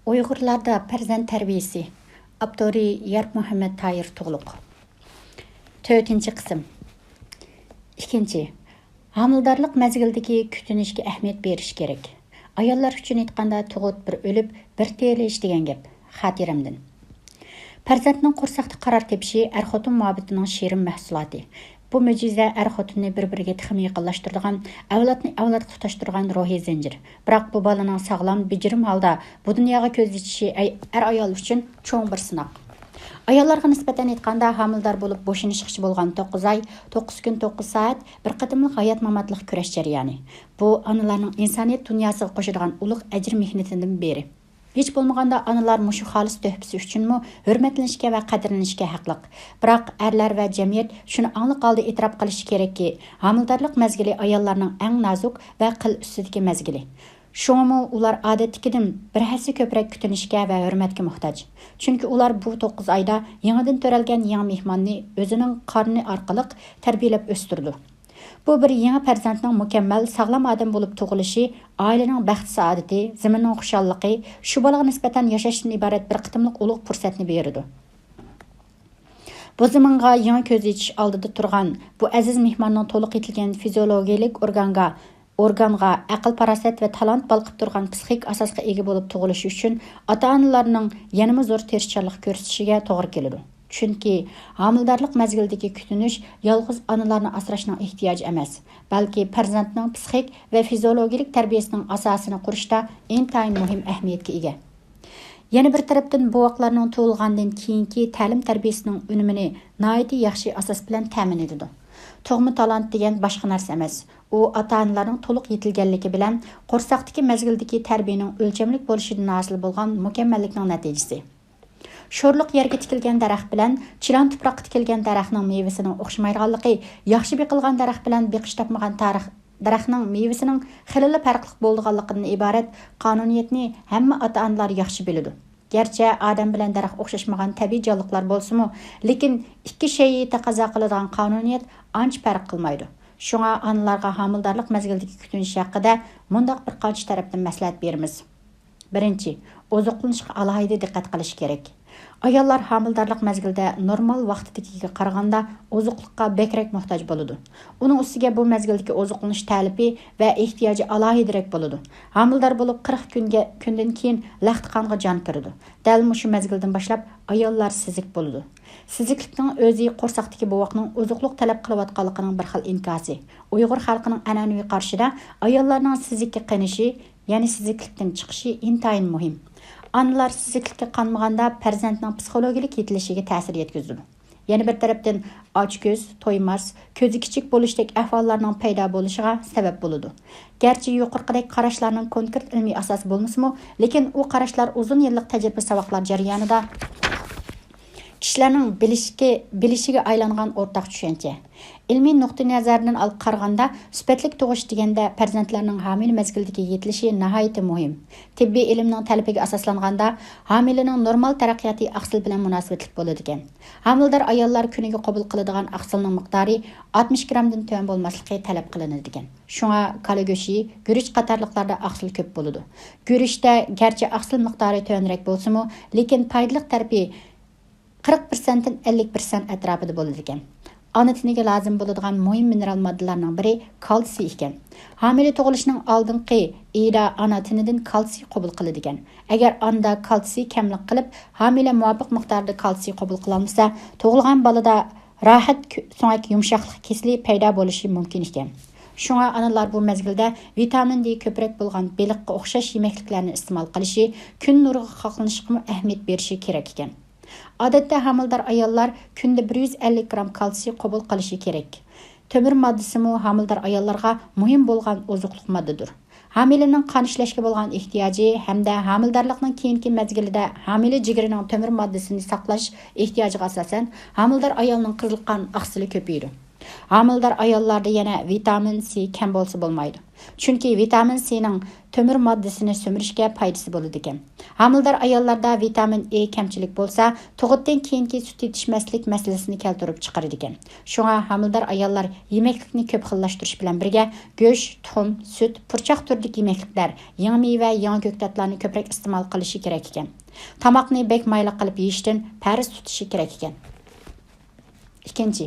Uyg'urlarda farzand tarbiyasi. Abduri Yarp Muhammed Tayir Tuğluq. 4-ci qism. 2. Hamildarlıq məzgildəki kütünüşkə əhmiyyət beriş gerek. Ayollar üçün etqanda tuğut bir ölüb, bir teriliş degan gap. Xatiramdan. Farzandning qursaqda qarar tepişi er-xotin muhabbetining şirin mahsuloti. Bu möcüzə er-xotinni bir-biriga tixim yaqinlashtiradigan, avlodni avlodga tutashtirgan ruhiy zanjir. Biroq bu bolaning sog'lom, bijirim holda bu dunyoga ko'z yechishi er-ayol uchun cho'ng bir sinoq. Ayollarga nisbatan aytganda homildor bo'lib bo'shanishchi bo'lgan 9 oy, 9 kun 9 soat bir qatimliq hayot mamatlik kurash jarayoni. Bu onalarning insoniyat dunyosiga qo'shadigan ulug' ajr mehnatidan beri. Hiç bo'lmaganda analar mushu xolis töhfisi uchunmi hurmatlanishga va qadrlanishga haqliq. Biroq erlar va jamiyat shuni aniq holda e'tirof qilishi kerakki, homildorlik mazgili ayollarning eng nozik va qil ustidagi mazgili. Şoňa ular odatdagidan bir hassa ko'proq kutinishga va hurmatga muhtoj. Chunki ular bu 9 oyda yangidan төрәлгән yangi mehmonni o'zining qorni orqali tarbiyalab o'stirdi. Bu bir yangi farzandning mukammal, sog'lom odam bo'lib tug'ilishi, oilaning baxt saodati, zaminning xushalliqi, shu bolaga nisbatan yashashdan iborat bir qitimliq ulug' fursatni beradi. Bu zamonga yangi ko'z yechish oldida turgan bu aziz mehmonning to'liq etilgan fiziologik organga aql parasat va talant balqib turgan psixik asosga ega bo'lib tug'ilishi uchun ota-onalarning yanama zo'r tirishchanlik ko'rsatishiga to'g'ri keladi. Chunki homildorlik mazgilidagi kutinish yolg'iz onalarni asrashning ehtiyoji emas, balki farzandning psixik va fiziologik tarbiyasining asosini qurishda intayin muhim ahamiyatga ega. Yana bir tarafdan bu vaqtlarning tug'ilgandan keyingi ta'lim tarbiyasining unumini nihoyatda yaxshi asos bilan ta'min etadi. Tug'ma talant degan boshqa narsa emas. U ota-onalarning to'liq yetilganligi bilan qo'rsaqdagi mazgildagi tarbiyaning o'lchamlik bo'lishidan hosil bo'lgan mukammallikning natijasi. Sho'rliq yerga tikilgan daraxt bilan chilan tuproqqa tikilgan daraxtning mevasining o'xshamaydiganligi, yaxshi biqilgan daraxt bilan biqish topmagan daraxtning mevasining xilli farqli bo'lganligidan iborat qonuniyatni hamma ota-onalar yaxshi biladi. Gerçi adam bilan daraxt o'xshashmagan tabiiy jonliqlar bo'lsa-mu, lekin ikki shayni taqozo qiladigan qonuniyat ancha farq qilmaydi. Şuna analarga homildorlik mazgilidagi kutinish haqida mundaq bir qancha tarafdan maslahat beramiz. Birinchi, oziqlanishga alohida diqqat qilish kerak. Ayollar homildorlik mazgilida normal vaqtdagiga qaraganda oziqlikqa bekrak muhtoj bo'ladi. Uning ustiga bu mazgildagi oziqlanish talabi va ehtiyoji alohidaroq bo'ladi. Homildor bo'lib 40 kundan keyin laxti qonga jon kiradi. Dal mushu mazgildan boshlab ayollar sizik bo'ladi. Siziklikning o'zi qo'rsaqdagi bovoqning oziqlik talab qilayotganligining bir xil inkosi. Uyg'ur xalqining an'anaviy qarshida ayollarning sizikka qanishi, ya'ni siziklikdan chiqishi intayin muhim. Analar siziklikka qanmaganda farzandning psixologik yetilishiga ta'sir yetkazadi. Yana bir tarafdan ochko'z, to'ymas, ko'zi kichik bo'lishdek ahvollarning paydo bo'lishiga sabab bo'ladi. Garchi yuqoridagi qarashlarning konkret ilmiy asosi bo'lmasa-mu, lekin u qarashlar uzun yillik tajriba saboqlar jarayonida kishilarning bilishiga aylangan o'rtaq tushuncha. Ilmiy nuqtai nazaridan olib qaraganda, sifatli tug'ish deganda farzandlarning homil mazgildagi yetilishi nihoyatda muhim. Tibbiy ilmning talabiga asoslanganda, homilaning normal taraqqiyoti aqsil bilan munosabatli bo'ladi ekan. Homildor ayollar kuniga qabul qiladigan aqsilning miqdori 60 gramdan tuvan bo'lmasligi talab qilinadi ekan. Shunga kala go'shi, guruch qatorliqlarda aqsil ko'p bo'ladi. Guruchda garchi aqsil miqdori tuvanroq bo'lsa-mu, lekin foydali tarafi 40% dan 50% atrofida bo'ladi ekan. Ana tiniga lozim bo'ladigan muhim mineral moddalarning biri kalsiy ekan. Hamile tug'ilishning oldingi iyda ana tinidan kalsiy qabul qiladi ekan. Agar anda kalsiy kamlik qilib, hamile muvofiq miqdorda kalsiy qabul qilolmasa, tug'ilgan bolada rohat so'ngak yumshoqlik kesili paydo bo'lishi mumkin ekan. Shunga analar bu mezgilda vitamin D ko'proq bo'lgan beliqqa o'xshash yemekliklarni iste'mol qilishi, kun nuriga qoqlanishga ahamiyat berishi kerak ekan. Odatda homildor ayollar kunda 150 gram kalsiy qabul qilishi kerak. Temir moddasi mu homildor ayollarga muhim bo'lgan oziqlik moddadir. Hamilening qon ishlashga bo'lgan ehtiyoji hamda homildorlikning keyingi mezgilida homila jigarining temir moddasini saqlash ehtiyojiga asosan homildor ayolning qizil qon oqsili ko'paydi. Hamildar ayollarda yana vitamin C kam bo'lsa bo'lmaydi. Chunki vitamin C'ning tömür moddasini sömürishga foydasi bo'ladi ekan. Hamildar ayollarda vitamin E kamchilik bo'lsa, tug'utdan keyingi sut yetishmaslik masalasini keltirib chiqaradi ekan. Shunga hamildar ayollar yemeklikni ko'p xillashtirish bilan birga go'sht, tuxum, sut, purchoq turdagi yemekliklar, yangi meva, yangi ko'katlarni ko'proq iste'mol qilishi kerak ekan. Tamoqni bek mayli qilib yeyishdan parhez tutishi kerak ekan. Ikkinchi,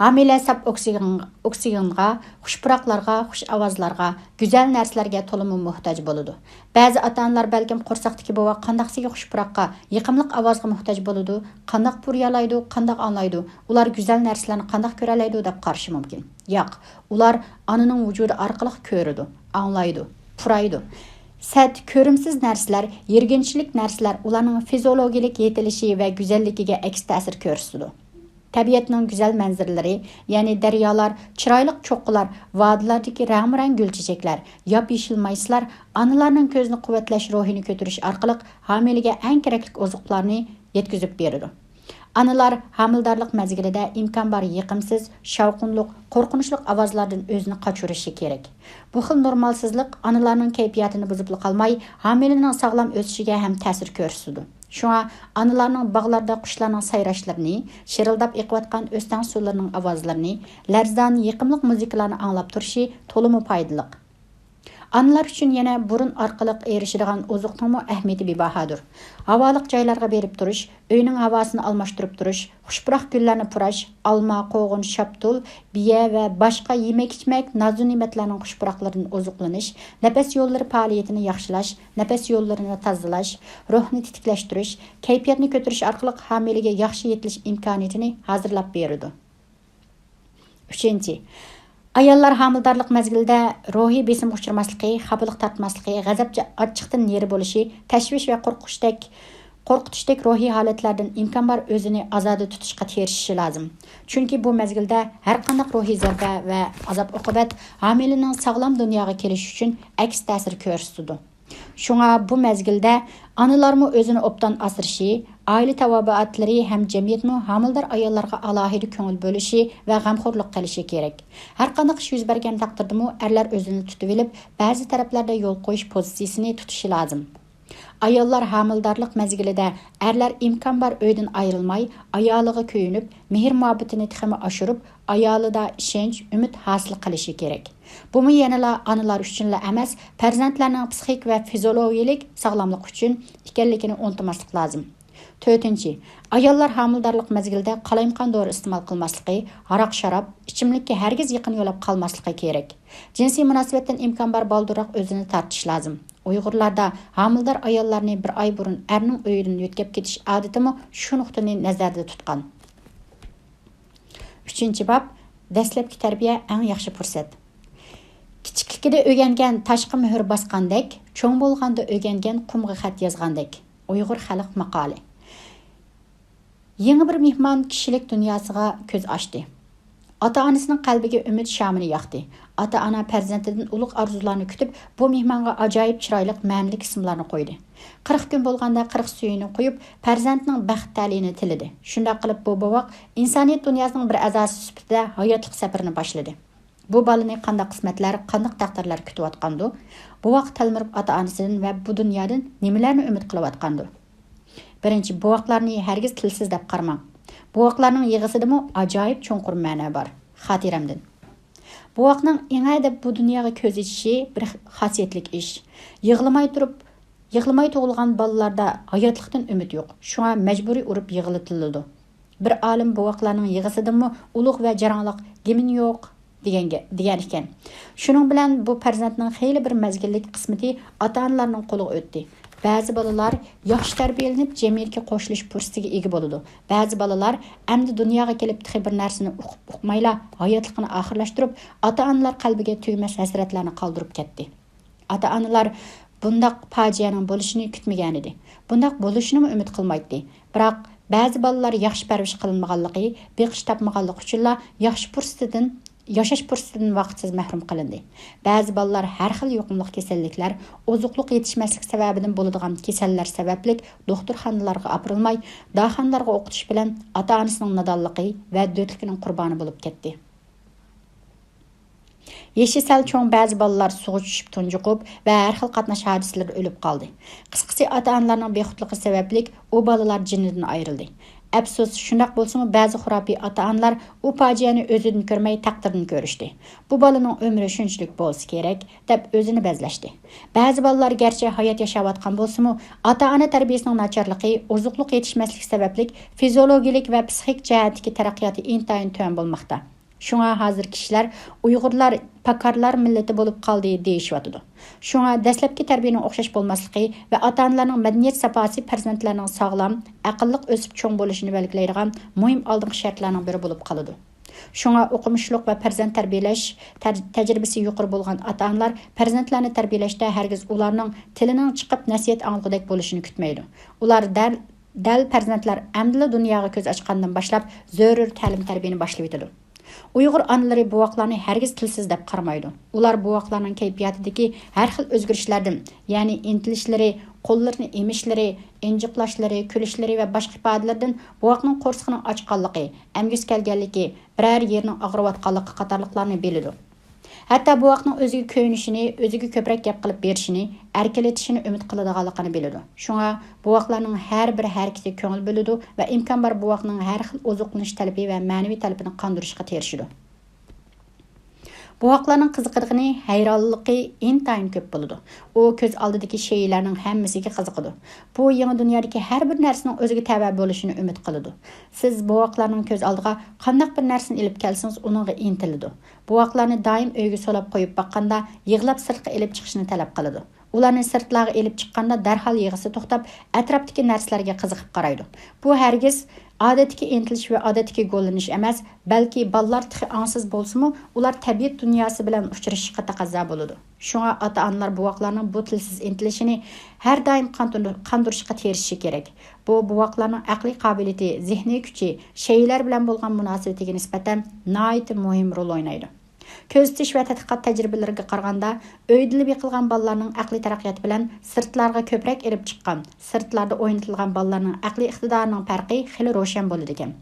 hamile sap oksigenga, xush puraqlarga, xush ovozlarga, go'zal narsalarga to'liq muhtoj bo'ladi. Ba'zi ota-onalar balkim qo'rsaqdagi bola qandaqsiga xush puraqqa, yiqimliq ovozga muhtoj bo'ladi, qandaq puryalaydi, qandaq anglaydi, ular go'zal narsalarni qandaq ko'ralaydi deb qarashi mumkin. Yo'q, ular onaning vujudi orqali ko'radi, anglaydi, puraydi. Sat ko'rimsiz narsalar, yerginchilik narsalar ularning fiziologik yetilishi va go'zalligiga aks ta'sir ko'rsatadi. Tabiatning go'zal manzaralari, ya'ni daryolar, chiroyli cho'qqilar, vodilardagi rang-rang gulchechaklar, yop-yeshil mayslar onalarning ko'zini quvvatlash, ruhini ko'tarish orqali hamilaga eng kerakli ozuqlarni yetkazib beradi. Analar hamildorlik mezgilida imkon bor yiqimsiz, shavqinliq, qo'rqinchli ovozlardan o'zini qochirishi kerak. Bu xil normalsizlik analarning kayfiyatini buzib qolmay, hamilaning sog'lom o'sishiga ham ta'sir ko'rsatadi. Shunga analarning bog'larda qushlarning sayrashlarini, shirildab eqiyotgan o'stan suvlarining ovozlarini, larzdan yiqimliq musiqalarni anglab turishi to'liq foydali. Analar uchun yana burun orqali erishadigan ozuqning ahamiyati bebahodir. Havoliq joylarga berib turish, uyning havosini almashtirib turish, xushpuroq gullarni purash, olma, qo'g'in, shaptul, biya va boshqa yemak-ichmak nozik ne'matlarning xushpuroqlaridan ozuqlanish, nafas yo'llari faoliyatini yaxshilash, nafas yo'llarini tozalash, ruhni tetiklashtirish, kayfiyatni ko'tarish orqali hamilaga yaxshi yetilish imkoniyatini hozirlab beradi. 3. Ayollar hamildorlik mezgilida ruhiy besimga uchramaslikka, xafalik tortmaslikka, g'azabcha achchiqdan neri bo'lishi, tashvish va qo'rqitishdek ruhiy holatlardan imkon bor o'zini ozoda tutishga tirishishi lozim. Chunki bu mezgilda har qanday ruhiy zarba va azob-uqubat hamilaning sog'lom dunyoga kelishi uchun aks ta'sir ko'rsatadi. Shunga bu mezgilda analarmı o'zini obdan asırışı, aile tavabuatlari ham jamiyatmi hamildor ayollarga alohida ko'ngil bo'lishi va g'amxo'rlik qilishi kerak. Har qanday ish yuz bergan taqdirdami erlar o'zini tutib olib, ba'zi taraflarda yo'l qo'yish pozitsiyasini tutishi lozim. Ayollar hamildorlik mezgilida erlar imkon bor uydan ayrilmay, ayoliga kuyunib, mehr muhabbatini tiximi oshirib, ayolida ishonch, umid hosil qilishi kerak. Bunu yanala analar uchunla emas, farzandlarning psixik va fiziologik sog'lomligi uchun ekanligini unutmaslik lozim. 4. Ayollar hamildorlik mezgilida qalaymqon dori iste'mol qilmasligi, aroq sharob, ichimlikka hargiz yaqin yo'lab qolmasligi kerak. Jinsiy munosabatdan imkon bor balduroq o'zini tortish lozim. Uyg'urlarda hamildor ayollarni bir oy burun erning uyidan yo'tkab ketish odatimi shu nuqtani nazarda tutgan. 3. Bab dastlabki tarbiya eng yaxshi fursat. Kichikligida o'rgangan tashqi muhr bosgandek, cho'ng bo'lganda o'rgangan qumga xat yozgandek. Uyg'ur xalq maqoli. Yangi bir mehmon kishilik dunyosiga ko'z ochdi. Ota-onasining qalbiga umid shamini yoqdi. Ota-ona farzandidan ulug' orzularni kutib, bu mehmonga ajoyib chiroyli ma'nili ismlarni qo'ydi. 40 kun bo'lganda 40 suyini qo'yib, farzandining baxt ta'lini tilidi. Shunday qilib bu bovoq insoniyat dunyosining bir a'zosi sifatida hayotlik safarini boshladi. Bu balani qanday qismatlar, qanday taqdirlar kutayotgandi? Bu vaqt talmirib ota-onasidan va bu dunyodan nimalarni umid qilayotgandi? Birinchi, bu vaqtlarni hargiz tilsiz deb qarmang. Bu vaqtlarning yig'isidimi ajoyib cho'nqur ma'no bor. Xotiramdan. Bu vaqtning eng deb bu dunyoga ko'z ichishi bir xosiyatlik ish. Yig'lamay tug'ilgan bolalarda hayotlikdan umid yo'q. Shunga majburiy urib yig'latiladi. Bir olim bu vaqtlarning yig'isidimi ulug' va jaranliq gemin yo'q degan ekan. Shuning bilan bu farzandning xeyli bir mezgillik qismati ota-onalarning qo'liga o'tdi. Ba'zi bolalar yaxshi tarbiyalanib jamiyatga qo'shilish fursatiga ega bo'ladi. Ba'zi bolalar endi dunyoga kelib bir narsani uqmayla hayotligini oxirlashtirib, ota-onalar qalbiga tugmas hasratlarni qoldirib ketdi. Ota-onalar bundaq fojianing bo'lishini kutmagan edi. Bundaq bo'lishini umid qilmaydi. Biroq ba'zi bolalar yaxshi parvarish qilinmaganligi, beqish topmaganligi uchun yashash fursatidan vaqtsiz mahrum qilindi. Ba'zi bolalar har xil yuqumli kasalliklar, ozuqliq yetishmaslik sababidan bo'ladigan kasallar sababli doktorxonalarga opirilmay, daxonlarga o'qitish bilan ota-onasining nodonligi va do'tligining qurboni bo'lib ketdi. Yeşi sal çoğun bəzi balalar suğa düşüb tuncuqub və hər xil qatnaş hadiselərdə ölüb qaldı. Qısqası ata-analarının bexudluğu səbəblik o balalar cinidən ayrıldı. Əfsus, şundaq bolsa bəzi xurafi ata-analar o faciəni özüdən görməyi təqdirdən görüşdü. Bu balanın ömrü şunçilik bolsa kerak deb özünü bəzləşdi. Bəzi balalar gerçi hayat yaşayatqan bolsa ata-ana tərbiyəsinin načarlığı, ozuqluq yetişməslik səbəblik fiziologik və psixik cəhətdəki tərəqqiyatı intayın tövən bolmaqda. Şuna hazır kişiler Uygurlar pakarlar milleti bolup qaldı deyişiyotidu. Şuna dastlabki tərbiyenin oxşaş bolmaslığı və ata-analarning madaniyat sapası farzandlarning sağlam, aqlliq o'sib cho'ng bo'lishini belgilaydigan muhim oldingi shartlarning biri bo'lib qoladi. Şuna o'qimishliq va farzand tarbiyalash tajribasi yuqori bo'lgan ata-analar farzandlarni tarbiyalashda hargiz ularning tilining chiqib nasihat anglagudek bo'lishini kutmaydi. Ular dal farzandlar amdila dunyoga ko'z ochgandan boshlab zarur ta'lim tarbiyani boshlab etadi. Uyghur analari buvaqlarni hargiz tilsiz deb qaramaydi. Ular buvaqlarning kayfiyatidagi har xil o'zgarishlardan, ya'ni intilishlari, qo'llarini emishlari, injiqlashlari, kulishlari va boshqa ifodalardan buvaqning qo'rsiqining ochqanligi, amgus kelganligi, biror yerning og'riyotganligi qatorliqlarni biladi. Hatta buvaqning o'ziga ko'yinishini, o'ziga ko'proq gap qilib berishini, erkalatishini umid qiladiganligini biladi. Shunga buvaqlarning har bir harakati ko'ngil bo'ladi va imkon bor buvaqning har xil ozuqlanish talabi va ma'naviy talabini qondirishga tirishadi. Buvaqlarning qiziqirg'ini, hayronligi intayin ko'p bo'ladi. U ko'z oldidagi sheylarning hammasiga qiziqadi. Bu yangi dunyodagi har bir narsaning o'ziga tava bo'lishini umid qiladi. Siz buvaqlarning ko'z oldiga qanday bir narsani ilib kelsangiz, uningga intiladi. Buvaqlarni doim uyga solab qo'yib baqqanda, yig'lab sirtqa ilib chiqishni talab qiladi. Ularni sirtlarga ilib chiqqanda darhol yig'isi to'xtab, atrofdagi narsalarga qiziqib qaraydi. Bu hargiz odatdagi intilish va odatdagi go'llanish emas, balki ballar tixi angsiz bo'lsa-mu, ular tabiat dunyosi bilan uchrashishga taqozo bo'ladi. Shunga ota-onalar buvaqlarning bu tilsiz intilishini har doim qondirishga tirishishi kerak. Bu buvaqlarning aqliy qobiliyati, zehniy kuchi, sheylar bilan bo'lgan munosabatiga nisbatan nihoyat muhim rol o'ynaydi. Ko'zitish va tadqiqot tajribalariga qaraganda, o'ydilib yiqilgan bolalarning aqliy taraqqiyoti bilan sirtlarga ko'proq erib chiqqan, sirtlarda o'ynatilgan bolalarning aqliy iqtidorining farqi xili ro'shan bo'ladi ekan.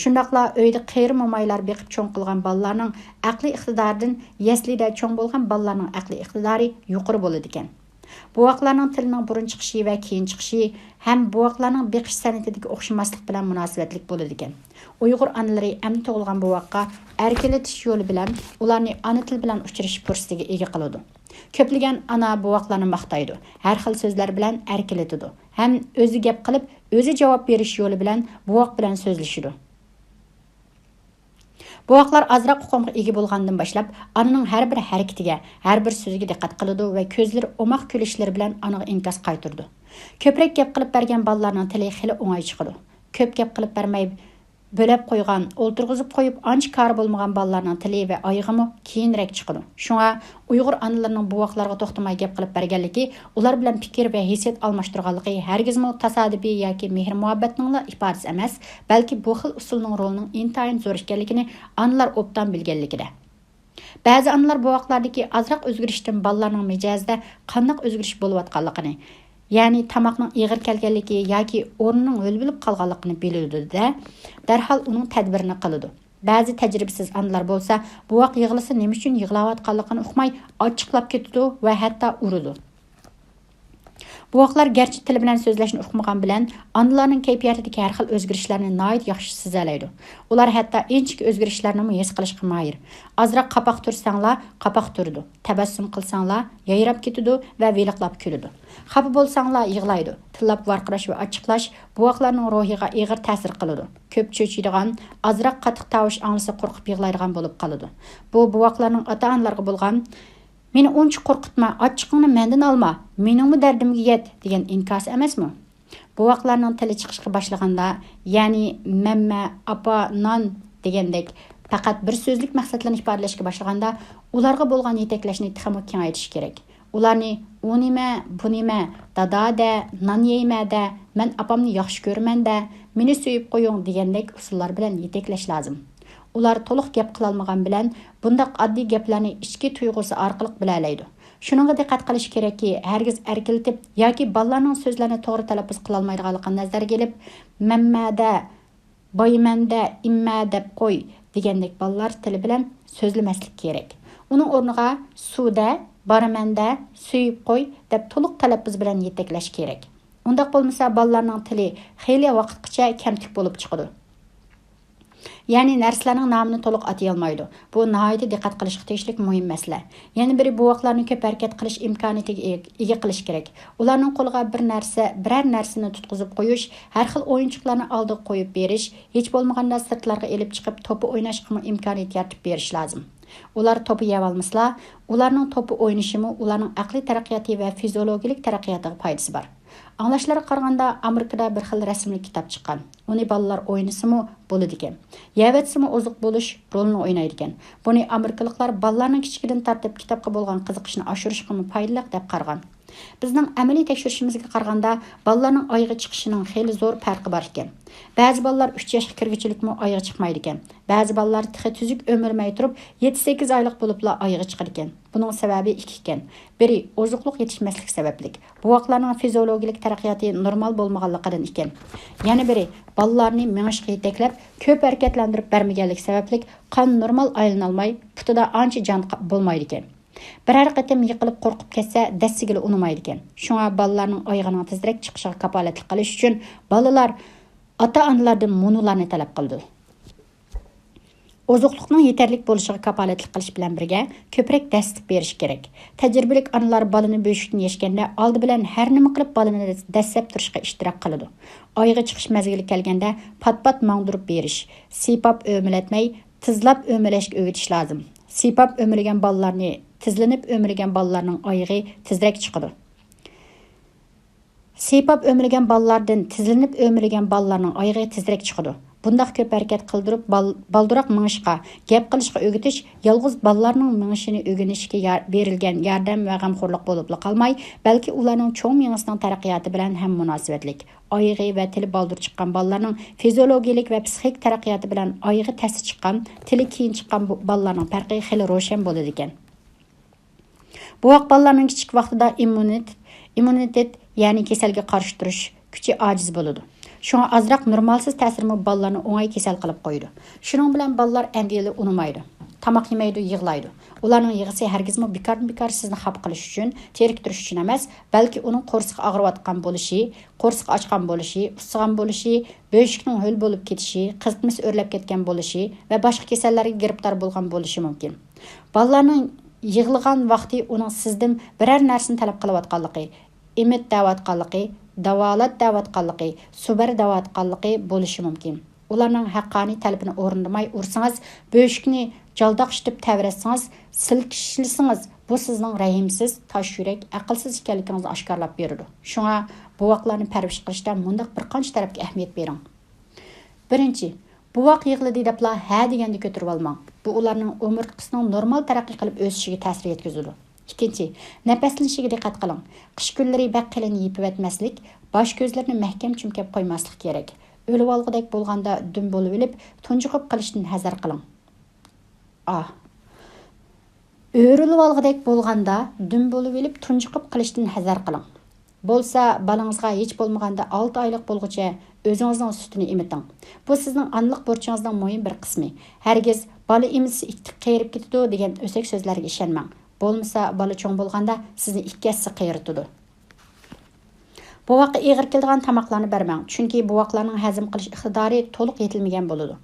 Shundaqla uyda qiyri momaylar beqib cho'ng qilgan bolalarning aqliy iqtidoridan yaslida cho'ng bo'lgan bolalarning aqliy iqtidori yuqori bo'ladi ekan. Buvaqlarning tilining burun chiqishi va keyin chiqishi ham buvaqlarning beqish san'atidagi o'xshamaslik bilan munosabatlik bo'ladi ekan. Uyg'ur onalari amdi tug'ilgan buvaqqa erkalatish yo'li bilan ularni ona til bilan uchrashish fursatiga ega qiladi. Ko'plagan ana buvaqlarni maqtaydi. Har xil so'zlar bilan erkalatadi. Ham o'zi gap qilib, o'zi javob berish yo'li bilan buvaq bilan so'zlashadi. Buvaqlar azroq huquqqa ega bo'lgandan boshlab, onaning har bir harakatiga, har bir so'ziga diqqat qiladi va ko'zlari o'moq kulishlari bilan onaga inkos qaytardi. Ko'proq gap qilib bergan bolalarning tili xili o'ng'ay chiqadi. Ko'p gap qilib bermay bölüp qo'ygan, o'ltirg'izib qo'yib, ancha kari bo'lmagan bolalarning tili va oyog'imi keyinroq chiqadi. Shunga Uyg'ur onalarining buvaqlarga to'xtamay gap qilib berganligi, ular bilan fikr va hissiyat almashtirganligi hargizmi tasodifiy yoki mehr-muhabbatning ifodasi emas, balki bu xil usulning rolining intayin zo'r ekanligini onalar obdan bilganligida. Ba'zi onalar buvaqlardagi azroq o'zgarishdan bolalarning mijozida qanday o'zgarish bo'layotganligini, ya'ni tamoqning ig'ir kelganligi yoki o'rnining o'lbilib qolganligini biladi-da, darhol uning tadbirini qiladi. Ba'zi tajribasiz onalar bo'lsa, buvaq yig'lasa nima uchun yig'layotganligini uqmay, ochiqlab ketadi va hatto uradi. Buvaqlar gerçi tili bilan so'zlashni uqmagan bilan onalarning kayfiyatidagi har xil o'zgarishlarni nihoyat yaxshi sezalaydi. Ular hatto inchik o'zgarishlarni his qilishga moyil. Azroq qapoq tursanglar, qapoq turdi. Tabassum qilsanglar, yayrab ketadi va veliqlab kuladi. Xafa bo'lsanglar, yig'laydi. Tillab varqirash va ochiqlash buvaqlarning ruhiga og'ir ta'sir qiladi. Ko'p cho'chiydigan, azroq qattiq tovush anglasa qo'rqib yig'laydigan bo'lib qoladi. Bu buvaqlarning ota-onalarga bo'lgan "Meni uncha qo'rqitma, ochiqingni mendan olma, meningmi dardimga yet" degan inkos emasmi? Buvaqlarning tili chiqishga boshlaganda, ya'ni mamma, apa, non degandek faqat bir so'zlik maqsadlarni ifodalashga boshlaganda, ularga bo'lgan yetaklashni texmo kengaytirish kerak. Ularni "U nima, bu nima, dada, non yeyma da, men apamni yaxshi ko'raman da, meni suyib qo'ying" degandek usullar bilan yetaklash lozim. Ular to'liq gap qila olmagan bilan bundaq oddiy gaplarni ichki tuyg'usi orqali bilalaydi. Shuningga diqqat qilish kerakki, hargiz erkilatib yoki bolalarning so'zlarini to'g'ri talaffuz qila olmaydiganligini nazarga olib, "Mammada, boymanda, imma" deb qo'y degandek bolalar tili bilan so'zlamaslik kerak. Uning o'rniga suvda, baramanda, suyib qo'y deb to'liq talaffuz bilan yetaklash kerak. Undaq bo'lmasa bolalarning tili xeyli vaqtgacha kamtik bo'lib chiqadi. Ya'ni narsalarning nomini to'liq atay olmaydi. Bu nihoyatda diqqat qilishga tegishli muhim masala. Yana biri buvoqlarni ko'p harakat qilish imkoniyatiga ega qilish kerak. Ularning qo'liga biror narsani tutqizib qo'yish, har xil o'yinchoqlarni oldiga qo'yib berish, hech bo'lmaganda sirtlarga elib chiqib to'pi o'ynashga imkoniyat yaratib berish lozim. Ular to'pi yeb olmasa, ularning to'pi o'ynashimi ularning aqliy taraqqiyoti va fiziologik taraqqiyotiga foydasi bor. Anglashlarga qaraganda Amerikada bir xil rasmli kitob chiqqan. Uni bolalar o'ynasimi bo'ladi ekan. Yevatsimi ozuq bo'lish rolini o'ynaydi ekan. Buni Amerikaliklar bolalarning kichikdan tartib kitobga bo'lgan qiziqishni oshirishga foydali deb qaragan. Bizning amaliy tekshirishimizga qaraganda bolalarning oyga chiqishining xeyli zo'r farqi bor ekan. Ba'zi bolalar 3 yoshga kirgichilikmi oyga chiqmaydi ekan. Ba'zi bolalar tixi tuzuk o'mirmay turib 7-8 oylik bo'libla oyga chiqar ekan. Buning sababi ikki ekan. Biri ozuqliq yetishmaslik sababli. Buvoqlarning fiziologik taraqqiyoti normal bo'lmaganligidan ekan. Yana biri bolalarni mengishga yetaklab, ko'p harakatlantirib bermaganlik sababli qon normal aylana olmay, putida ancha jon bo'lmaydi ekan. Biror qatim yiqilib qo'rqib ketsa, dastiga unamaydi ekan. Shunga bolalarning oyog'ining tezroq chiqishiga kafolatlik qilish uchun bolalar ota-onalardan munularni talab qildi. Ozuqliqning yetarli bo'lishiga kafolatlik qilish bilan birga ko'proq dastik berish kerak. Tajribalik onalar bolani beshikdan yashganda oldi bilan har nima qilib bolani dastlab turishga ishtirok qiladi. Oyga chiqish mazgili kelganda pat-pat mangdirib berish, sipab o'milatmay, tizlab o'milashga o'g'itish lozim. Sipab o'milgan bolalarni tizlanib o'milgan bolalarning oyog'i tezroq chiqadi. Sipab o'milgan bolalardan tizlanib o'milgan bolalarning oyog'i tezroq chiqadi. Bundaq ko'p harakat qildirib balduroq mingishga, gap qilishga o'gitish yolg'iz bolalarning mingishini o'rganishga berilgan yordam va g'amxo'rlik bo'lib qolmay, balki ularning cho'ng mingisining taraqqiyoti bilan ham munosabatlik. Oyog'i va tili baldur chiqqan bolalarning fiziologik va psixik taraqqiyoti bilan oyog'i tasti chiqqan, tili keyin chiqqan bolalarning farqi xili ro'shan bo'ladi ekan. Buvoq bolalarning kichik vaqtida immunitet, ya'ni kasalga qarshi turish kuchi ojiz bo'ladi. Shunga azroq normalsiz ta'sirmi bolalarni o'ngay kasal qilib qo'ydi. Shuning bilan bolalar andiyali unamaydi. Tamoq yemaydi, yig'laydi. Ularning yig'isi hargizmi bekor sizni xaf qilish uchun, teriktirish uchun emas, balki uning qo'rsiqi og'riyotgan bo'lishi, qo'rsiqi ochgan bo'lishi, ussigan bo'lishi, bo'shikning ho'l bo'lib ketishi, qizitmasi o'rlab ketgan bo'lishi va boshqa kasallarga giribdor bo'lgan bo'lishi mumkin. Bolalarning yig'ilgan vaqti uning sizdan biror narsani talab qilayotganligi, imid da'vatganligi, davolat da'vatganligi, subar da'vatganligi bo'lishi mumkin. Ularning haqqoniy talabini o'rindamay ursangiz, bo'shikni jaldaqshitib tavratsangiz, silkishlasangiz, bu sizning rahimsiz, tosh yurak, aqlsiz ekanligingizni oshkorlab beradi. Shunga buvoqlarni parvarish qilishda mundaq bir qancha tarafga ahamiyat bering. Birinchi, buvoq yig'ladi debla ha deganda ko'tarib olmang. Bu ularning umurtqisining normal taraqqiy qilib o'sishiga ta'sir yetkazadi. Ikkinchi, nafaslashishiga diqqat qiling. Qish kunlari baqqilini yepib etmaslik, bosh ko'zlarini mahkam chumkab qo'ymaslik kerak. O'lib olgudek bo'lganda dum bo'lib olib, tunjiqib qilishdan hazar qiling. O'rilib olgudek bo'lganda dum bo'lib olib, tunjiqib qilishdan hazar qiling. Bo'lsa, balangizga hech bo'lmaganda 6 oylik bo'lguncha o'zingizning sutini emiting. Bu sizning onalik burchingizning muhim bir qismi. Hargiz bola emisi ikki qeyrib ketadi degan o'sak so'zlarga ishonmang. Bo'lmasa, bola cho'ng bo'lganda sizni ikkisi qeyritadi. Buvoqqa ig'ir keladigan tamoqlarni bermang, chunki buvoqlarning hazm qilish iqtidori to'liq yetilmagan bo'ladi.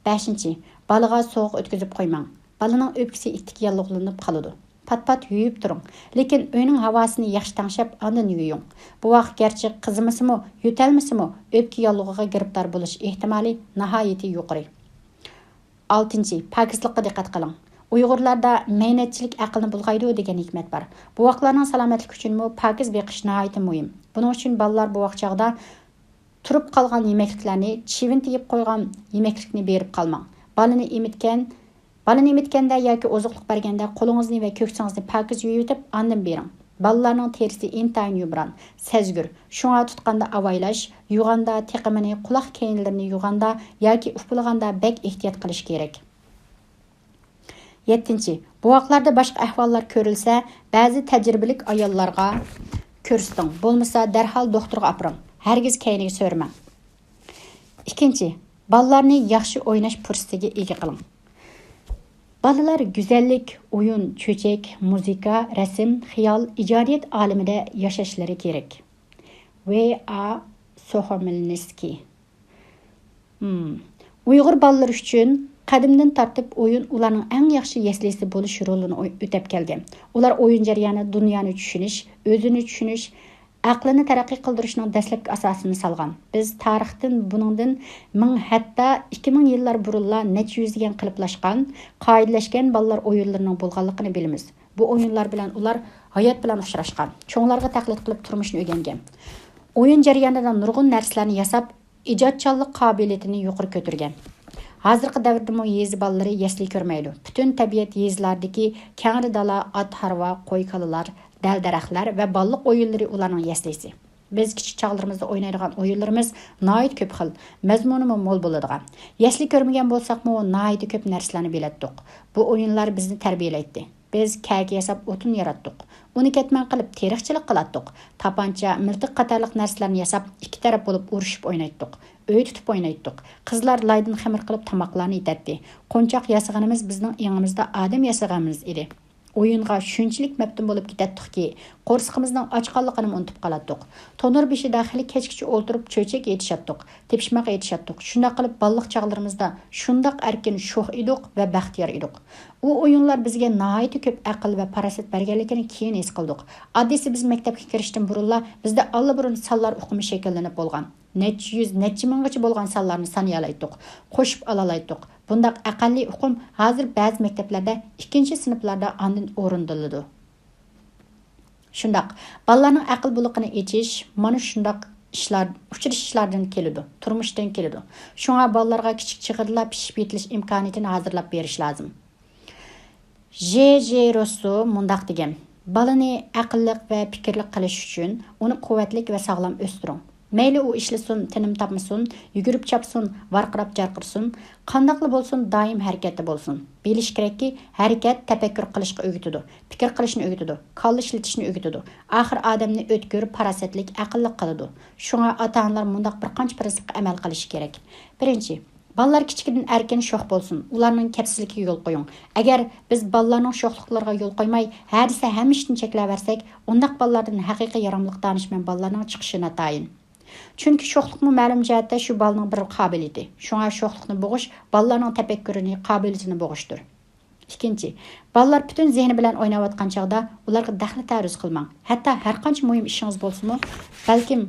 5. Bolaga sovuq o'tkazib qo'ymang. Bolaning o'pkasi ittik yallig'lanib qoladi. Pat-pat yuyib turing, lekin uyning havosini yaxshi tanshab, ondan yuying. Buvoq garchi qizimasimi, yo'talmasimi, o'pka yallig'iga giribdor bo'lish ehtimoli nihoyatda yuqori. 6. Pokizlikqa diqqat qiling. Uyg'urlarda mehnatchilik aqlni bulg'aydi degan hikmat bor. Buvoqlarning salomatligi uchun pokiz beqish nihoyatda muhim. Buning uchun bolalar buvoq chog'da turib qolgan yemekliklarni, chivin tegib qo'ygan yemeklikni berib qolmang. Balani emitganda yoki ozuqliq berganda qo'lingizni va ko'ksingizni pokiz yuvib, ondan bering. Bolalarning terisi intayin yumron, sezgur. Shunga tutqanda avaylash, yug'anda teqimini, quloq keyinlarini yug'anda yoki ufilganda bek ehtiyot qilish kerak. 7. Buvoqlarda boshqa ahvollar ko'rilsa, ba'zi tajribalik ayollarga ko'rsating. Bo'lmasa, darhol doktorga opiring. Hargiz keyiniga so'ramang. 2. Bolalarni yaxshi o'ynash fursatiga ega qiling. Balalar güzellik, oyun, çöçek, muzika, resim, xiyal, icadiyet alemide yaşaşları gerek. V.A. Sohomilniski. Uyghur balalar üçün qadimdan tartib oyun ularning eng yaxshi yeslisi bo'lish rolini o'tab kelgan. Ular oyun jarayoni dunyoni tushunish, o'zini tushunish, aqlini taraqqiy qildirishning dastlabki asosini solgan. Biz tarixdan buningdan ming hatto 2000 yillar burunla necha yuzgan qiliplashgan, qoidalashgan balalar o'yinlarining bo'lganligini bilamiz. Bu o'yinlar bilan ular hayot bilan uchrashgan, cho'nglarga taqlid qilib turmushni o'rgangan. Oyun jarayonida nurg'un narsalarni yasab, ijodchanlik qobiliyatini yuqori ko'targan. Hozirgi davrda yezi balaları yasli ko'rmaydi. Bütün tabiat yezilardagi kengri dala, at, harva, qo'y kalalar, dal-daraxtlar va balliq o'yinlari ularning yaslisi. Biz kichik chog'larimizda o'ynaydigan o'yinlarimiz nihoyat ko'p xil, mazmuni mo'l bo'ladigan. Yasli ko'rmagan bo'lsak-mu, nihoyat ko'p narsalarni bilatdik. Bu o'yinlar bizni tarbiyalaydi. Biz kaki yasab o'tin yaratdik. Uni ketman qilib teriqchilik qilatdik. Tapancha, miltiq qatorliq narsalarni yasab, ikki taraf bo'lib urushib o'ynaydik. Öy tutib o'ynaydik. Qizlar laydan xamir qilib tamoqlarni yetadi. Qo'nchoq yasaganimiz bizning yengimizda odam yasaganimiz edi. Oyunga shunchalik mabtun bo'lib ketadikki, qo'rsqimizning ochqanligini unutib qolatdik. Tonur beshida xili kechgacha o'ltirib cho'chak yetishatdik, tepishmoq yetishatdik. Shunda qilib balliq chog'larimizda shundoq erkin sho'x edik va baxtiyor edik. U o'yinlar bizga nihoyat ko'p aql va farosat berganligini keyin his qildik. Oddiysi biz maktabga kirishdan burunla bizda allaburun sonlar o'qimi shakllanib bo'lgan. Necha yuz, necha minggacha bo'lgan sonlarni sanayalaydik, qo'shib olalaydik. Bundaq aqalli o'qim hozir ba'zi maktablarda 2-sinflarda andin o'rindiladi. Shundaq, balalarning aql buluqini echish mana shundaq ishlar, uchrashishlardan keladi, turmushdan keladi. Shunga balalarga kichik chig'irlar pishib yetilish imkoniyatini hozirlab berish lozim. J.J. Rousseau mundaq degan: balani aqlliq va fikrli qilish uchun uni quvvatli va sog'lom o'stiring. Mayli u ishlasin, tinim topmasin, yugurib chapsin, varqirab jarqirsin, qandaqli bo'lsin, doim harakatda bo'lsin. Bilish kerakki, harakat tafakkur qilishga o'rgatadi, fikr qilishni o'rgatadi, kalla ishlatishni o'rgatadi. Oxir odamni o'tkir, farosatlik, aqlli qiladi. Shunga ota-onalar mundaq bir qancha prinsipga amal qilishi kerak. Birinchi, balalar kichikdan erkin sho'x bo'lsin. Ularning kapsizligiga yo'l qo'ying. Agar biz balalarning sho'xliklariga yo'l qo'ymay, hadisa hamishni cheklaversak, undaq balalardan haqiqiy yaramliq danishmand balalarning chiqishi natayin. Chunki sho'xlikmi ma'lum jihatda shu balaning bir qobiliyati. Shunga sho'xlikni bo'g'ish balalarning tafakkurini, qobiliyatini bo'g'ishdir. Ikkinchi, balalar butun zehni bilan o'ynayotgan chog'da ularga daxli ta'ruz qilmang. Hatto har qancha muhim ishingiz bo'lsa-mu, balkim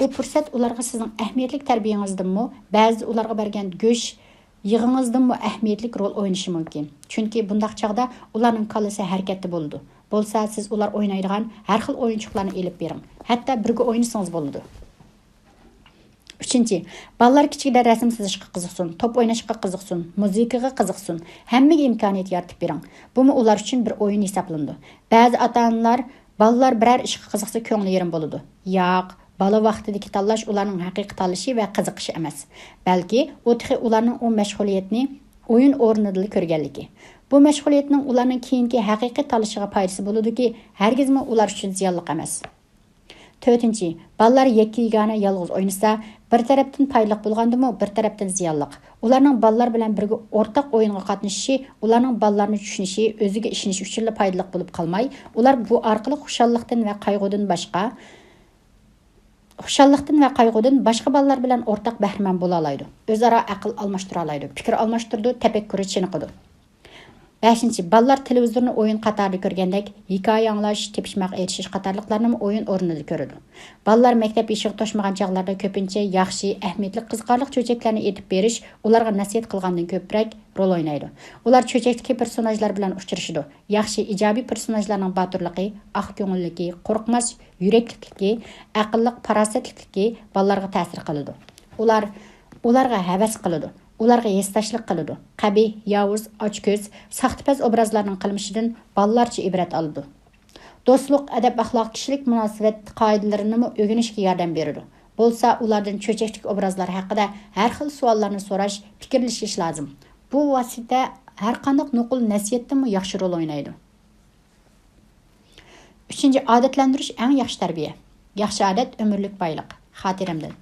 u fursat ularga sizning ahamiyatli tarbiyangizdanmi, ba'zi ularga bergan go'sh yig'ingizdanmi ahamiyatli rol o'ynashi mumkin. Chunki bundaq chog'da ularning kallasi harakatda bo'ladi. Bo'lsa siz ular o'ynaydigan har xil o'yinchoqlarni elib bering. Hatto birga o'ynasangiz bo'ladi. Üçüncü, balalar kichikda rasm chizishga qiziqsin, top o'ynashga qiziqsin, muzikaga qiziqsin, hammaga imkoniyat yaratib bering. Bu ular uchun bir o'yin hisoblandi. Ba'zi ota-onalar balalar biror ishga qiziqsa ko'ngli yerim bo'ladi. Yo'q, bala vaqtidagi tanlash ularning haqiqiy tanlashi va qiziqishi emas. Balki ularning o mashg'uliyatni o'yin o'rnida ko'rganligi. Bu mashg'uliyatning ularning keyingi haqiqiy tanlashiga foydasi bo'ladi-ki, hargizmi ular uchun ziyonli emas. To'rtinchi, balalar yakka-yagona yolg'iz o'ynasa, bir tarafdan foydali bo'lgandimi, bir tarafdan ziyonli. Ularning balalar bilan birga o'rtaq o'yinga qatnashishi, ularning balalarni tushunishi, o'ziga ishonishi uchun foydali bo'lib qolmay, ular bu orqali xushallikdan va qayg'udan boshqa balalar bilan o'rtaq bahramand bo'la oladi. O'zaro aql almashtira oladi, fikr almashtirdi, tafakkuri chiniqadi. 5. Balalar televizorni o'yin qatorida ko'rgandek, hikoya anglash, tepishmoq etishish qatorliqlarni o'yin o'rnida ko'radi. Balalar maktab eshigi to'shmagan chog'larda ko'pincha yaxshi, ahamiyatli qiziqarli cho'chaklarni etib berish, ularga nasihat qilgandan ko'proq rol o'ynaydi. Ular cho'chakdagi personajlar bilan uchrashadi. Yaxshi, ijobiy personajlarning boturligi, oq ko'ngilligi, qo'rqmas yurakligi, aqlli, farosatligi balalarga ta'sir qiladi. Ularga havas qiladi. Ularga yestashlik qiladi. Qabih, yovuz, ochko'z, saxtipaz obrazlarning qilmishidan balalarcha ibrat oladi. Do'stlik, adab, axloq, kishilik munosabat qoidalarini o'rganishga yordam beradi. Bo'lsa, ulardan cho'chaklik obrazlar haqida har xil savollarni so'rash, fikrlashish lozim. Bu vosita har qanday nuqul nasihatdan yaxshi rol o'ynaydi. 3. Odatlantirish eng yaxshi tarbiya. Yaxshi odat umrlik boylik. Xotiramdan.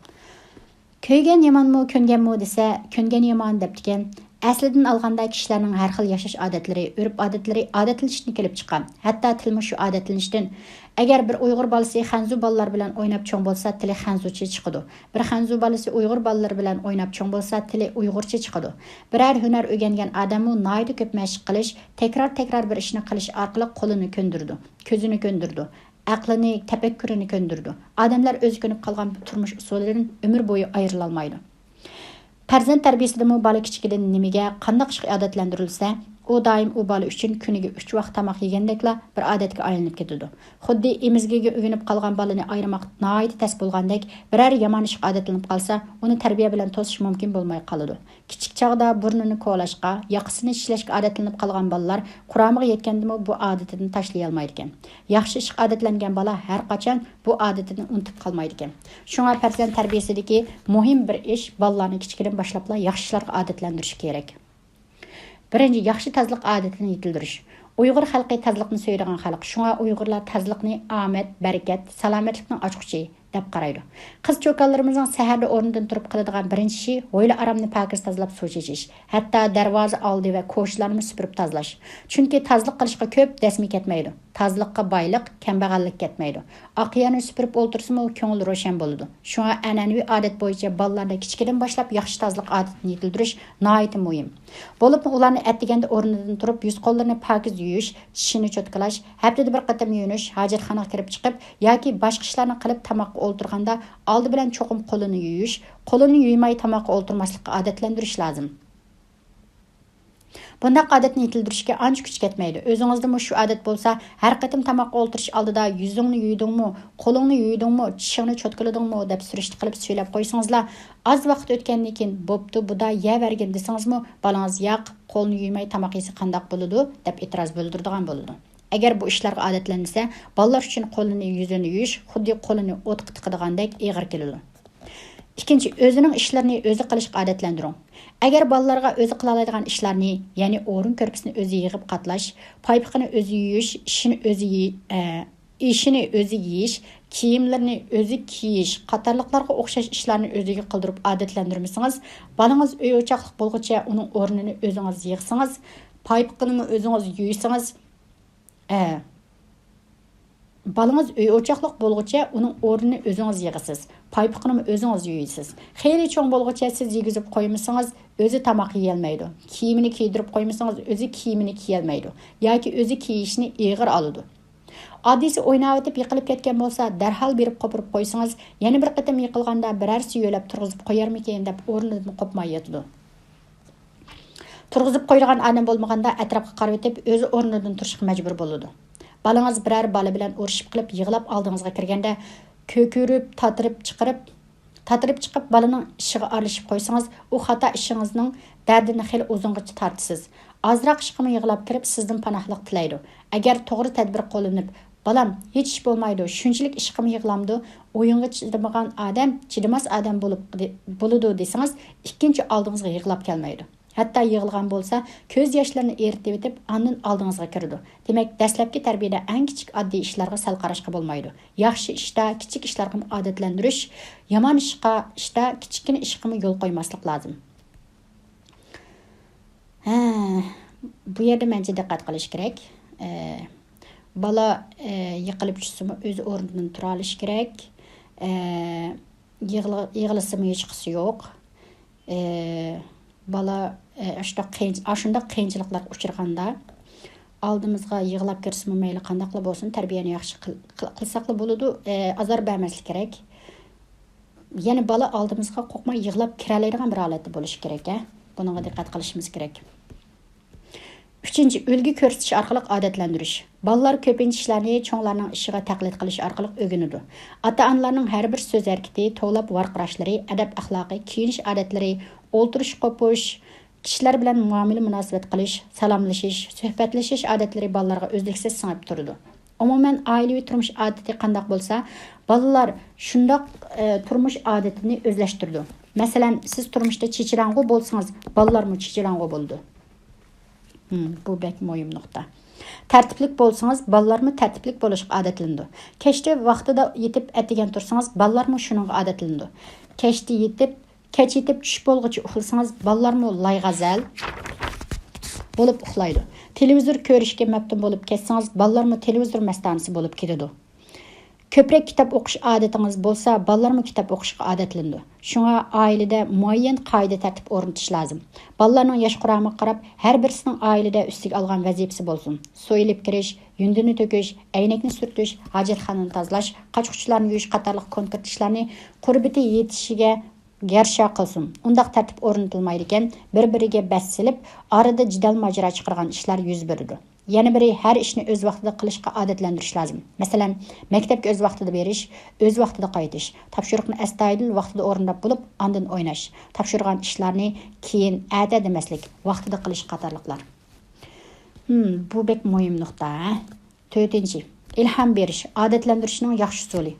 Köygen yamanmı, köngenmi desa, köngen yaman deb degan Әсліден алғанда кішілерінің әр xil yaşaş odatlari, urf-odatlari odatlanishdan kelib chiqqan. Hatto tilmi shu odatlanishdan. Agar bir Uyg'ur bolasi Xanzu bolalar bilan o'ynab cho'ng bo'lsa, tili Xanzucha chiqadi. Bir Xanzu bolasi Uyg'ur bolalar bilan o'ynab cho'ng bo'lsa, tili Uyg'urcha chiqadi. Biror hunar o'rgangan odamni noyda ko'p mashq qilish, takror bir ishni qilish orqali qo'lini ko'ndirdi, ko'zini ko'ndirdi. Aqlini, tafakkurini ko'ndirdi. Odamlar o'zi ko'nib qolgan turmush usullaridan umr bo'yi ayrila olmaydi. Farzand tarbiyasida bola kichikidan nimaga, qanday ishga odatlantirilsa, u doim u bola uchun kuniga 3 vaqt tomoq yegandekla bir odatga aylanib ketadi. Xuddi emizgiga o'ginib qolgan bolani ayirmoq nihoyat tas bo'lgandek, biror yomon ishga odatlanib qolsa, uni tarbiya bilan to'sish mumkin bo'lmay qoladi. Kichik chog'da burnini kovlashga, yoqasini tishlashga odatlanib qolgan bolalar Qur'onga yetgandimi bu odatini tashlay olmaydi ekan. Yaxshi ishga odatlangan bola har qachon bu odatini unutib qolmaydi ekan. Shunga farzand tarbiyasidagi muhim bir ish bolalarni kichikdan boshlabla yaxshi ishlarga odatlantirish kerak. Birinci, yaxshi tazliq odatini yetildirish. Uyg'ur xalqi tazliqni so'yadigan xalq. Shunga Uyg'urlar tazliqni omad, barakat, salomatlikning ochquchi deb qaraydi. Qiz cho'konlarimizning saharda o'rnidan turib qiladigan birinchi ishi o'yla aramni pokiz tozalab suv ichish, hatto darvoza oldi va ko'shlarni supurib tozalash. Chunki tazliq qilishga ko'p dasmi ketmaydi. Tazliqqa boyliq, kambag'allik ketmaydi. Oqyani supurib o'ltirsimi, ko'ngil ro'shan bo'ladi. Shunga an'anaviy odat bo'yicha bolalarda kichikdan boshlab yaxshi tazliq odatini yetildirish nihoyat muhim. Bo'lib ularni atdiganda o'rnidan turib yuz qo'llarini pokiz yuvish, tishini cho'tkalash, haftada bir qatam yuvinish, hojatxonaga kirib chiqib yoki boshqa ishlarni qilib tamoqqa o'ltirganda oldi bilan cho'qim qo'lini yuvish, qo'lini yuymay tamoqqa o'ltirmaslikka odatlantirish lozim. Bundaq odatni yetildirishga ancha kuch ketmaydi. O'zingizda shu odat bo'lsa, har qatim tamoqqa o'ltirish oldida yuzingni yuydingmi, qo'lingni yuydingmi, tishingni cho'tkaladingmi deb surishti qilib so'ylab qo'ysangizlar, oz vaqt o'tgandan keyin bo'pti, buda yevergin desangizmi, bolangiz yo'q, qo'lni yuymay tamoq yesa qandoq bo'ladi deb e'tiroz bildiradigan bo'ladi. Agar bu ishlarga odatlansa, bolalar uchun qo'lini, yuzini yuyish xuddi qo'lini o'tqa tiqadigandek og'ir keladi. İkinci, özünün işlerini özü qilishga odatlantiring. Agar bolalarga o'zi qila oladigan ishlarni, ya'ni o'rin ko'rpasini o'zi yig'ib qatlash, paypiqini o'zi yuyish, ishini o'zi yeyish, kiyimlarini o'zi kiyish, qatorliqlarga o'xshash ishlarni o'ziga qildirib odatlantirmasangiz, bolangiz uy o'choqliq bo'lguncha uning o'rnini o'zingiz yig'sangiz, paypiqini o'zingiz yuysangiz, balangiz uy o'choqliq bo'lguncha uning o'rnini o'zingiz yig'asiz. Paypiqini o'zingiz yuyasiz. Xeyli cho'ng bo'lguncha siz yegizib qo'ymasangiz, o'zi tamoq yeyolmaydi. Kiyimini kiydirib qo'ymasangiz, o'zi kiyimini kiyolmaydi yoki o'zi kiyishni ig'ir oladi. Oddiysi o'ynab o'tib yiqilib ketgan bo'lsa, darhol berib qo'pirib qo'ysangiz, yana bir qatam yiqilganda birarsi yo'lab turg'izib qo'yarmikin deb o'rnidan qo'pmay yotadi. Turg'izib qo'yilgan odam bo'lmaganda atrofga qarab o'tib, o'zi o'rnidan turishga majbur bo'ladi. Balangiz biror bola bilan urushib qilib yig'lab oldingizga kirganda ko'kirib, tatirib chiqib balaning ishiga aralashib qo'ysangiz, u xato ishingizning dardini xil uzungacha tortisiz. Ozroq ishqimi yig'lab kirib sizdan panohlik tilaydi. Agar to'g'ri tadbir qo'llanib, balam hech ish bo'lmaydi, shunchalik ishqimi yig'lamdi, o'yinga chidamagan odam, chidamas odam bo'ladi desangiz, ikkinchi oldingizga yig'lab kelmaydi. Hatta yig'ilgan bo'lsa, ko'z yoshlarini eritib o'tib, ondan oldingizga kirdi. Demak, dastlabki tarbiyada eng kichik oddiy ishlarga sal qarashga bo'lmaydi. Yaxshi ishda kichik ishlarga odatlantirish, yomon ishda kichikina ishga yo'l qo'ymaslik lozim. Bu yerda menga diqqat qilish kerak. Bola yiqilib tushsa, o'zi o'rnidan tura olish kerak. Yig'lasimi hech qisi yo'q. Bola shunday qiyinchiliklar uchraganda oldimizga yig'lab kirsimi mayli qandaqli bo'lsin, tarbiyani yaxshi qilsaqli bo'ladi, azor bermaslik kerak. Ya'ni bola oldimizga qo'rqmay yig'lab kiralaydigan bir holatda bo'lishi kerak. Bunga diqqat qilishimiz kerak. 3. Ulgu ko'rsatish orqali odatlantirish. Bolalar ko'pincha ishlarni cho'nglarning ishiga taqlid qilish orqali o'rganadi. Ota-onalarning har bir so'z harakati, to'lab varqirashlari, adab axloqi, kiyinish odatlari, o'ltirish qo'pish, kishilar bilan muomala munosabat qilish, salomlashish, suhbatlashish odatlari bolalarga o'zliksiz singib turadi. Umuman oilaviy turmush odati qanday bo'lsa, bolalar shundoq turmush odatini o'zlashtirdi. Masalan, siz turmushda chechirang'u bo'lsangiz, bolalarmi chechirang'u bo'ldi. Bu bek muhim nuqta. Tartiblik bo'lsangiz, bolalarmi tartiblik bo'lishga odatlandi. Kechda vaqtida yetib atigan tursangiz, bolalarmi shuningga odatlandi. Kechda yetib Keç yetib tush bo'lg'icha uxlasangiz, balalarmı layg'azal bo'lib uxlaydi. Televizor ko'rishga maftun bo'lib ketsangiz, balalarmı televizor mastanisi bo'lib ketadi. Ko'proq kitob o'qish odatingiz bo'lsa, balalarmı kitob o'qishga odatlandi. Shunga oilada muayyan qoida tartib o'rnatish lozim. Balalarning yosh quramiga qarab, har birisining oilada ustiga olgan vazifasi bo'lsin. So'yilib kirish, yundini to'kish, aynakni surtish, hojatxonani tozalash, qochquchlarni yuvish qatorliq konkret ishlarni qurbati yetishiga yarasha qilsin. Undaq tartib o'rnatilmaydi ekan, bir-biriga bas silib, orada jidal majra chiqargan ishlar yuz beradi. Yana biri har ishni o'z vaqtida qilishga odatlantirish lozim. Masalan, maktabga o'z vaqtida berish, o'z vaqtida qaytish, topshiriqni astoydil vaqtida o'rnab bo'lib, ondan o'ynash, topshirgan ishlarni keyin ada demaslik, vaqtida qilish qatorliqlar. Bu bek muhim nuqta. 4. İlham berish, odatlantirishning yaxshi usuli.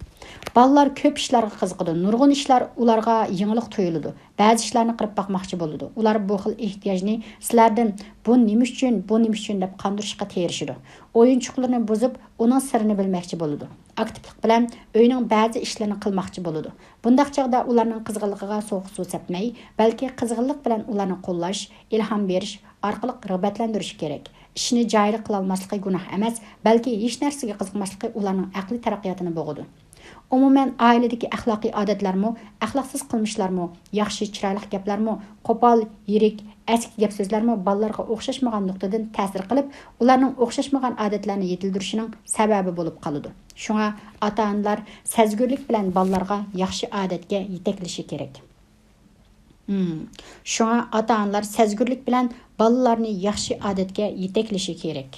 Balalar ko'p ishlarga qiziqadi. Nurg'un ishlar ularga yengillik tuyuladi. Ba'zi ishlarni qilib bakmoqchi bo'ladi. Ular bu xil ehtiyojni sizlardan bu nima uchun deb qandirishga terishadi. O'yinchoqlarni buzib, uning sirini bilmoqchi bo'ladi. Aktivlik bilan uyning ba'zi ishlarini qilmoqchi bo'ladi. Bundaq chaqda ularning qizg'inligiga so'q suv sepmay, balki qizg'inlik bilan ularni qo'llash, ilhom berish orqali rag'batlantirish kerak. İşini joyida qila olmasligi gunoh emas, balki hech narsaga qiziqmasligi ularning aqliy taraqqiyotini bo'g'adi. Umuman ailedagi axloqiy odatlarmi, axloqsiz qilmishlarmi, yaxshi chiroyli gaplarmi, qo'pol, yirik, eski gap so'zlarmi balalarga o'xshashmagan nuqtadan ta'sir qilib, ularning o'xshashmagan odatlarni yetildirishining sababi bo'lib qoladi. Shunga ota-onalar sezgurlik bilan balalarga yaxshi odatga yetaklashi kerak. Shunga ota-onalar sezgurlik bilan balalarni yaxshi odatga yetaklashi kerak.